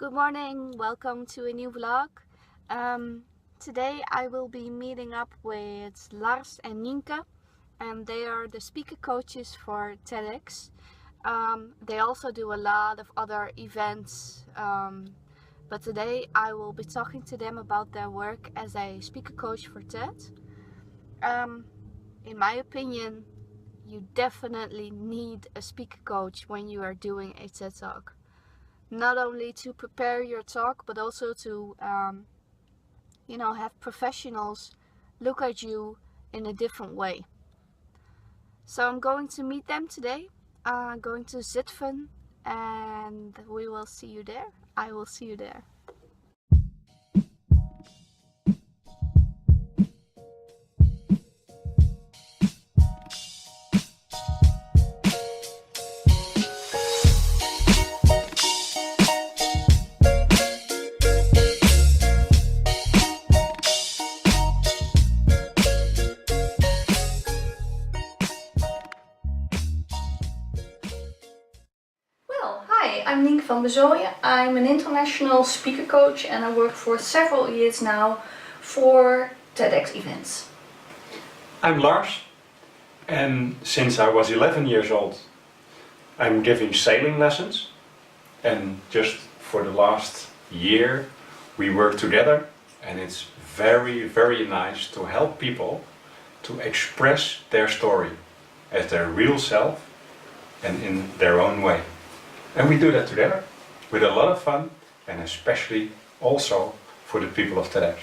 Good morning, welcome to a new vlog. Today I will be meeting up with Lars and Nienke, and they are the speaker coaches for TEDx. They also do a lot of other events, but today I will be talking to them about their work as a speaker coach for TED. In my opinion, you definitely need a speaker coach when you are doing a TED Talk. Not only to prepare your talk, but also to have professionals look at you in a different way. So I'm going to meet them today. I'm going to Zutphen, and we will see you there. I will see you there. I'm Hanneke van Bezooien. I'm an international speaker coach and I work for several years now for TEDx events. I'm Lars, and since I was 11 years old I'm giving sailing lessons, and just for the last year we work together, and it's very nice to help people to express their story as their real self and in their own way. And we do that together with a lot of fun, and especially also for the people of TEDx.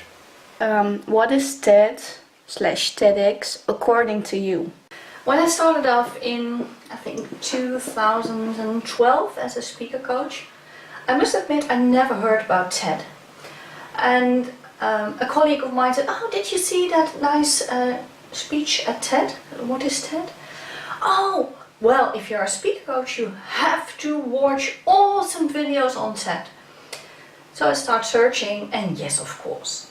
What is TED/TEDx according to you? When I started off in, I think, 2012 as a speaker coach, I must admit I never heard about TED. And a colleague of mine said, "Oh, did you see that nice speech at TED? What is TED?" "Oh, well, if you're a speaker coach, you have to watch awesome videos on TED." So I start searching, and yes, of course.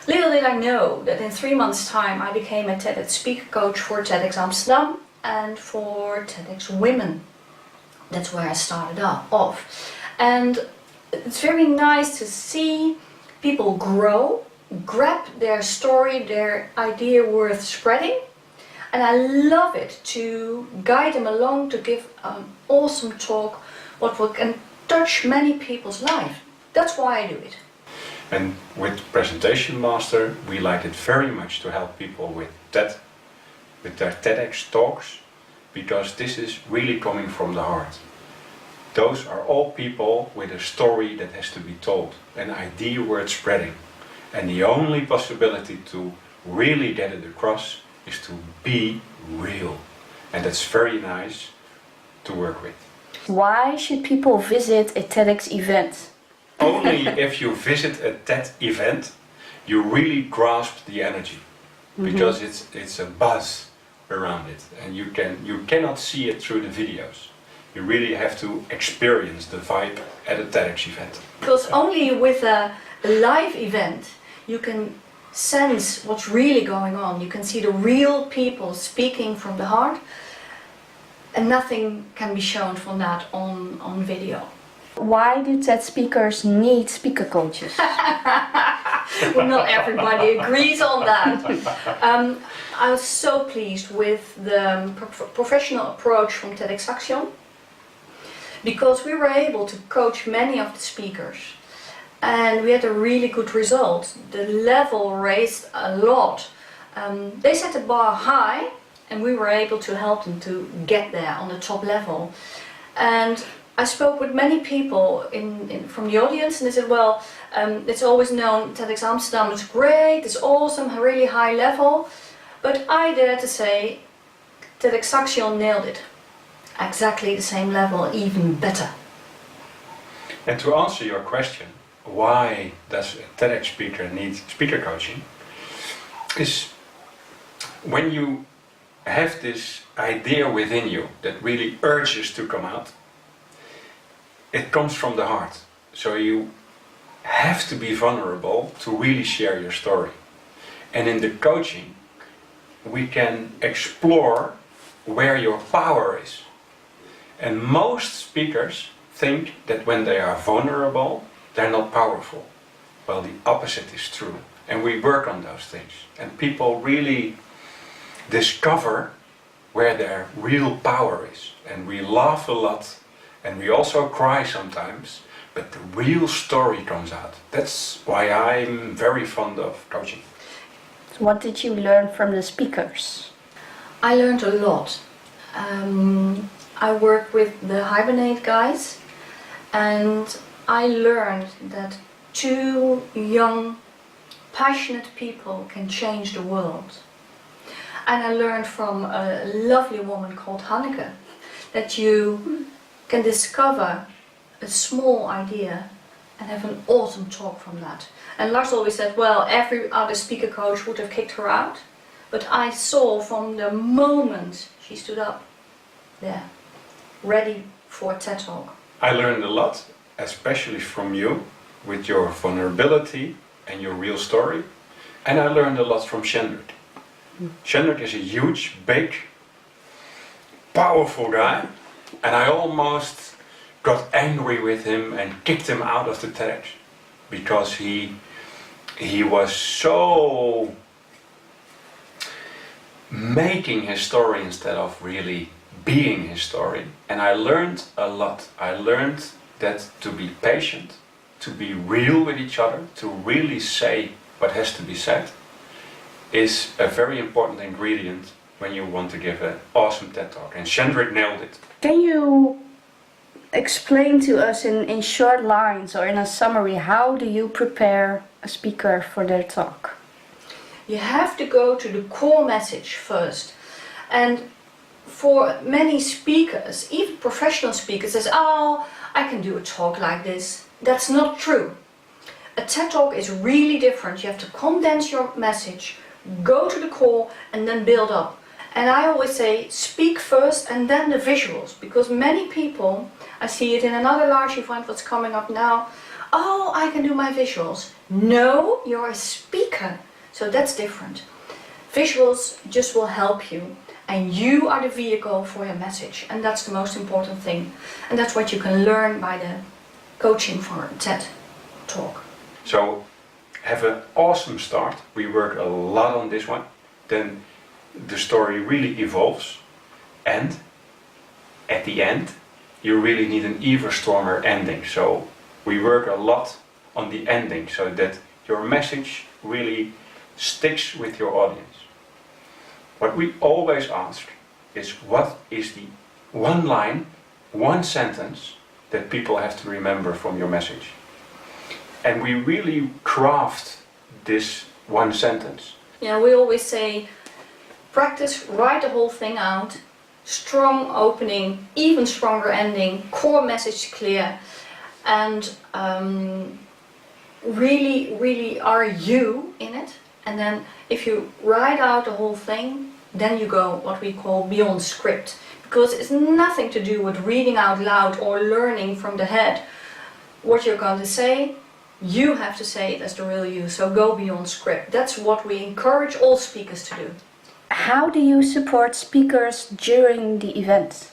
Little did I know that in 3 months' time I became a TEDx speaker coach for TEDx Amsterdam and for TEDx Women. That's where I started off. And it's very nice to see people grow, grab their story, their idea worth spreading. And I love it to guide them along, to give an awesome talk, what can touch many people's life. That's why I do it. And with Presentation Master we like it very much to help people with TED, with their TEDx talks, because this is really coming from the heart. Those are all people with a story that has to be told, an idea worth spreading. And the only possibility to really get it across is to be real, and that's very nice to work with. Why should people visit a TEDx event? Only if you visit a TED event you really grasp the energy, because it's a buzz around it, and you cannot see it through the videos. You really have to experience the vibe at a TEDx event. Because only with a live event you can sense what's really going on. You can see the real people speaking from the heart, and nothing can be shown from that on video. Why do TED speakers need speaker coaches? Well, not everybody agrees on that. I was so pleased with the professional approach from TEDxSaxion, because we were able to coach many of the speakers. And we had a really good result. The level raised a lot. They set the bar high, and we were able to help them to get there on the top level. And I spoke with many people from the audience, and they said, well, it's always known TEDx Amsterdam is great, it's awesome, a really high level. But I dare to say TEDxSaxion nailed it. Exactly the same level, even better. And to answer your question, why does a TEDx speaker need speaker coaching, is when you have this idea within you that really urges to come out, it comes from the heart. So you have to be vulnerable to really share your story. And in the coaching we can explore where your power is. And most speakers think that when they are vulnerable they're not powerful. Well, the opposite is true. And we work on those things. And people really discover where their real power is. And we laugh a lot, and we also cry sometimes, but the real story comes out. That's why I'm very fond of coaching. What did you learn from the speakers? I learned a lot. I work with the Hibernate guys, and I learned that two young, passionate people can change the world. And I learned from a lovely woman called Hanneke that you can discover a small idea and have an awesome talk from that. And Lars always said, well, every other speaker coach would have kicked her out. But I saw from the moment she stood up there, ready for a TED Talk. I learned a lot, especially from you, with your vulnerability and your real story. And I learned a lot from Shannon. Shannon is a huge, big, powerful guy. And I almost got angry with him and kicked him out of the TEDx. Because he was so making his story instead of really being his story. And I learned a lot. I learned that to be patient, to be real with each other, to really say what has to be said, is a very important ingredient when you want to give an awesome TED Talk. And Shandrik nailed it. Can you explain to us in short lines or in a summary, how do you prepare a speaker for their talk? You have to go to the core message first. And for many speakers, even professional speakers, says, oh, I can do a talk like this. That's not true. A TED Talk is really different. You have to condense your message, go to the core, and then build up. And I always say, speak first and then the visuals, because many people, I see it in another large event that's coming up now, oh, I can do my visuals. No, you're a speaker, so that's different. Visuals just will help you, and you are the vehicle for your message, and that's the most important thing. And that's what you can learn by the coaching for a TED Talk. So have an awesome start. We work a lot on this one. Then the story really evolves, and at the end you really need an even stronger ending. So we work a lot on the ending so that your message really sticks with your audience. What we always ask is, what is the one line, one sentence that people have to remember from your message? And we really craft this one sentence. Yeah, we always say, practice, write the whole thing out, strong opening, even stronger ending, core message clear, and really are you in it. And then if you write out the whole thing, then you go what we call beyond script, because it's nothing to do with reading out loud or learning from the head what you're going to say. You have to say it as the real you, so go beyond script. That's what we encourage all speakers to do. How do you support speakers during the event?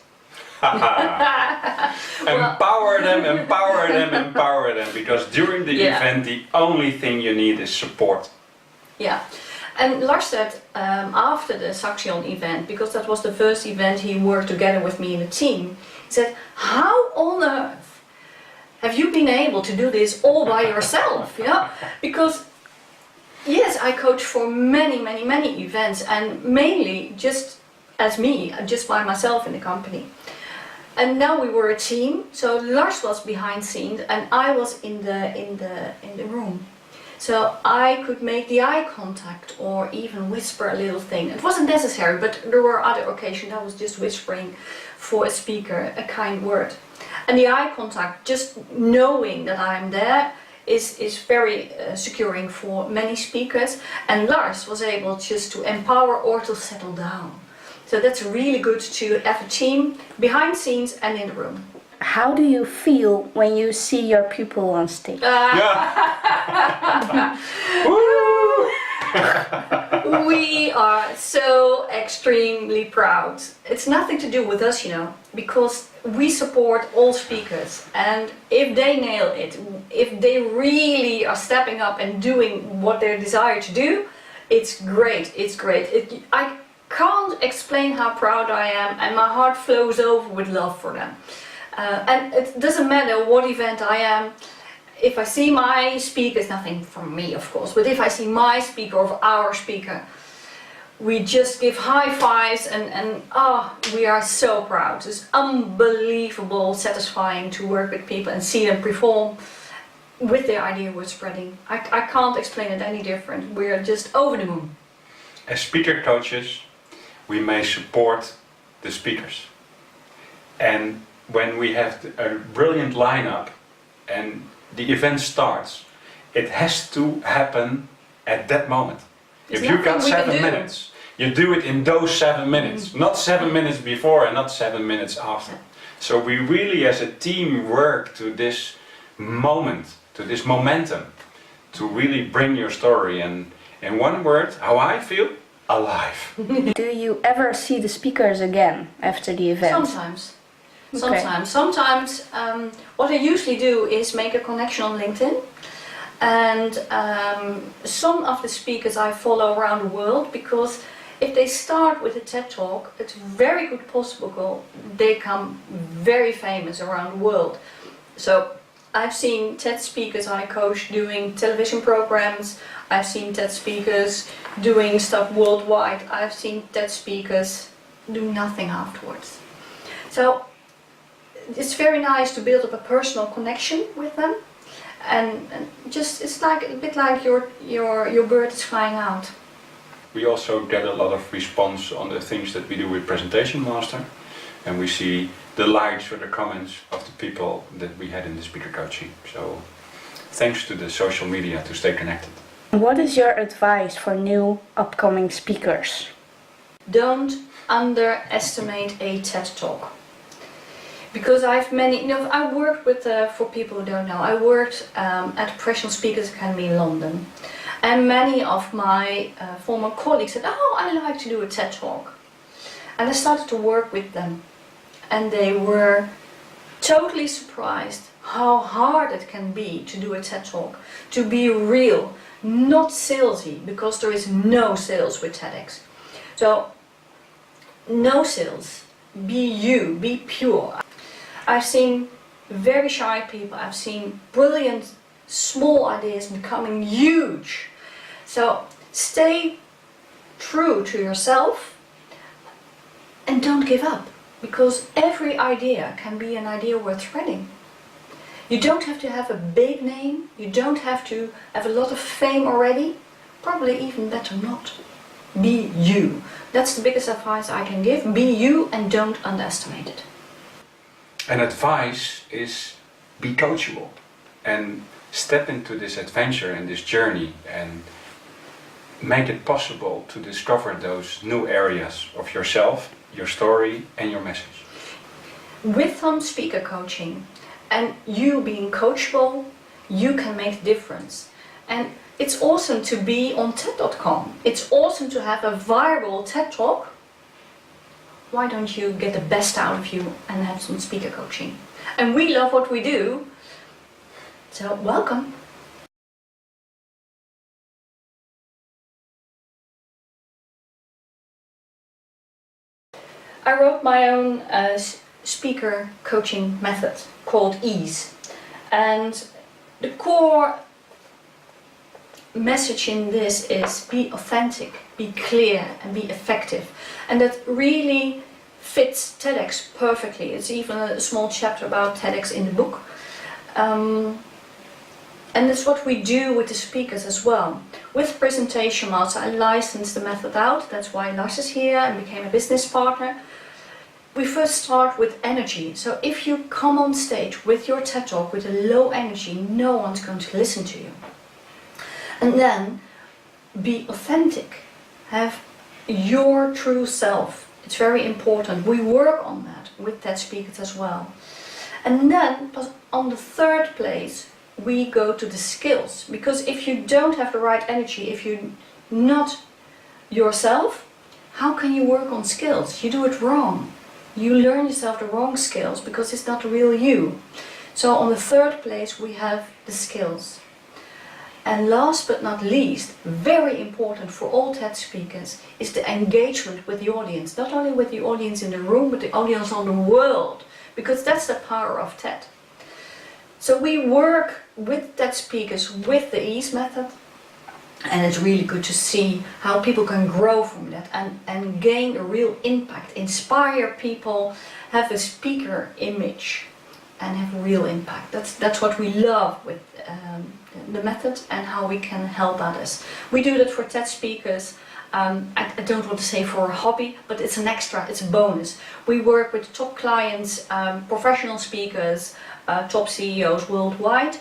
Empower them, empower them, empower them, because during the event the only thing you need is support. Yeah, and Lars said after the Saxion event, because that was the first event he worked together with me in a team, he said, how on earth have you been able to do this all by yourself? Yeah, because yes, I coach for many events, and mainly just as me, just by myself in the company. And now we were a team, so Lars was behind scenes and I was in the room. So I could make the eye contact or even whisper a little thing. It wasn't necessary, but there were other occasions I was just whispering for a speaker a kind word. And the eye contact, just knowing that I'm there, is very securing for many speakers. And Lars was able just to empower or to settle down. So that's really good to have a team behind scenes and in the room. How do you feel when you see your people on stage? Yeah. We are so extremely proud. It's nothing to do with us, you know, because we support all speakers, and if they nail it, if they really are stepping up and doing what they desire to do, it's great, it's great. I can't explain how proud I am, and my heart flows over with love for them. And it doesn't matter what event I am. If I see my speakers, nothing from me of course, but if I see my speaker or our speaker, we just give high fives and we are so proud. It's unbelievable, satisfying to work with people and see them perform with the idea we're spreading. I can't explain it any different. We're just over the moon. As speaker coaches, we may support the speakers. And when we have a brilliant lineup and the event starts, it has to happen at that moment. If you got 7 minutes, you do it in those 7 minutes, not 7 minutes before and not 7 minutes after. So we really as a team work to this moment, to this momentum, to really bring your story, and in one word, how I feel, alive. Do you ever see the speakers again after the event? Sometimes. Okay. Sometimes what I usually do is make a connection on LinkedIn, and some of the speakers I follow around the world, because if they start with a TED Talk, it's very good possible they become very famous around the world. So I've seen TED speakers I coach doing television programs, I've seen TED speakers doing stuff worldwide, I've seen TED speakers do nothing afterwards. So it's very nice to build up a personal connection with them, and just it's like a bit like your bird is flying out. We also get a lot of response on the things that we do with Presentation Master, and we see the likes or the comments of the people that we had in the speaker coaching. So thanks to the social media to stay connected. What is your advice for new upcoming speakers? Don't underestimate a TED Talk. Because I've I worked with, for people who don't know, I worked at the Professional Speakers Academy in London. And many of my former colleagues said, oh, I like to do a TED Talk. And I started to work with them. And they were totally surprised how hard it can be to do a TED Talk. To be real, not salesy, because there is no sales with TEDx. So, no sales. Be you, be pure. I've seen very shy people, I've seen brilliant small ideas becoming huge. So stay true to yourself and don't give up, because every idea can be an idea worth spreading. You don't have to have a big name, you don't have to have a lot of fame already, probably even better not. Be you. That's the biggest advice I can give. Be you and don't underestimate it. And advice is be coachable and step into this adventure and this journey and make it possible to discover those new areas of yourself, your story and your message. With some speaker coaching and you being coachable, you can make a difference. And it's awesome to be on TED.com. It's awesome to have a viral TED Talk. Why don't you get the best out of you and have some speaker coaching? And we love what we do, so welcome. I wrote my own speaker coaching method called EASE, and the core message in this is be authentic, be clear and be effective, and that really fits TEDx perfectly. It's even a small chapter about TEDx in the book, and that's what we do with the speakers as well. With Presentation Master I licensed the method out, that's why Lars is here and became a business partner. We first start with energy, so if you come on stage with your TED Talk with a low energy, no one's going to listen to you. And then be authentic, have your true self. It's very important. We work on that with TED speakers as well. And then on the third place we go to the skills, because if you don't have the right energy, if you're not yourself, how can you work on skills? You do it wrong. You learn yourself the wrong skills because it's not real you. So on the third place we have the skills. And last but not least, very important for all TED speakers, is the engagement with the audience. Not only with the audience in the room, but the audience on the world. Because that's the power of TED. So we work with TED speakers with the EASE method. And it's really good to see how people can grow from that and gain a real impact, inspire people, have a speaker image and have a real impact. That's what we love with the method and how we can help others. We do that for TED speakers. I don't want to say for a hobby, but it's an extra, it's a bonus. We work with top clients, professional speakers, top CEOs worldwide.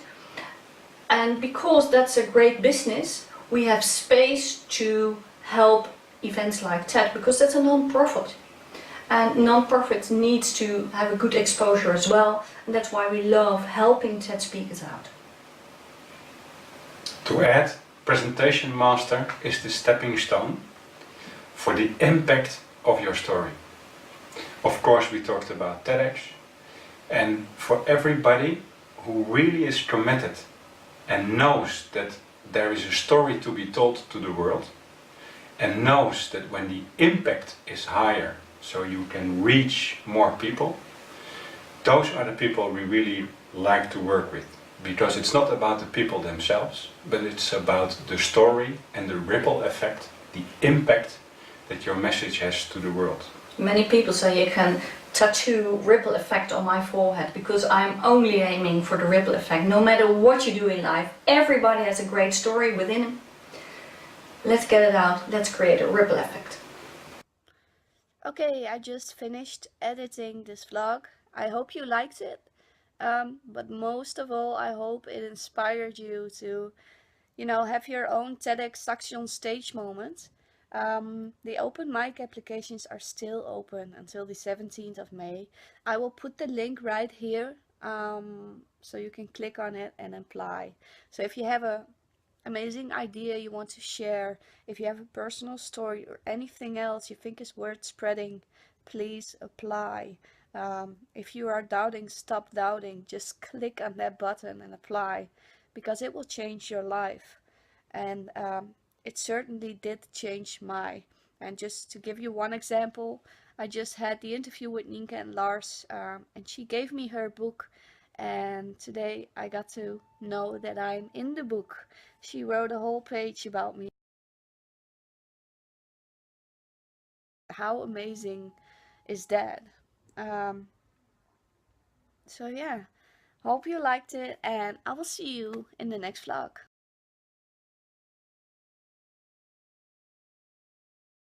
And because that's a great business, we have space to help events like TED, because that's a non-profit. And non-profit needs to have a good exposure as well, and that's why we love helping TED speakers out. To add, Presentation Master is the stepping stone for the impact of your story. Of course, we talked about TEDx, and for everybody who really is committed and knows that there is a story to be told to the world, and knows that when the impact is higher, so you can reach more people, those are the people we really like to work with. Because it's not about the people themselves, but it's about the story and the ripple effect, the impact that your message has to the world. Many people say you can tattoo ripple effect on my forehead, because I'm only aiming for the ripple effect. No matter what you do in life, everybody has a great story within him. Let's get it out, let's create a ripple effect. Okay, I just finished editing this vlog. I hope you liked it. But most of all, I hope it inspired you to, have your own TEDxSaxion stage moment. The open mic applications are still open until the 17th of May. I will put the link right here, so you can click on it and apply. So if you have an amazing idea you want to share, if you have a personal story or anything else you think is worth spreading, please apply. If you are doubting, stop doubting. Just click on that button and apply, because it will change your life. And it certainly did change mine. And just to give you one example, I just had the interview with Hanneke and Lars, and she gave me her book, and today I got to know that I'm in the book. She wrote a whole page about me. How amazing is that? So yeah, hope you liked it, and I will see you in the next vlog.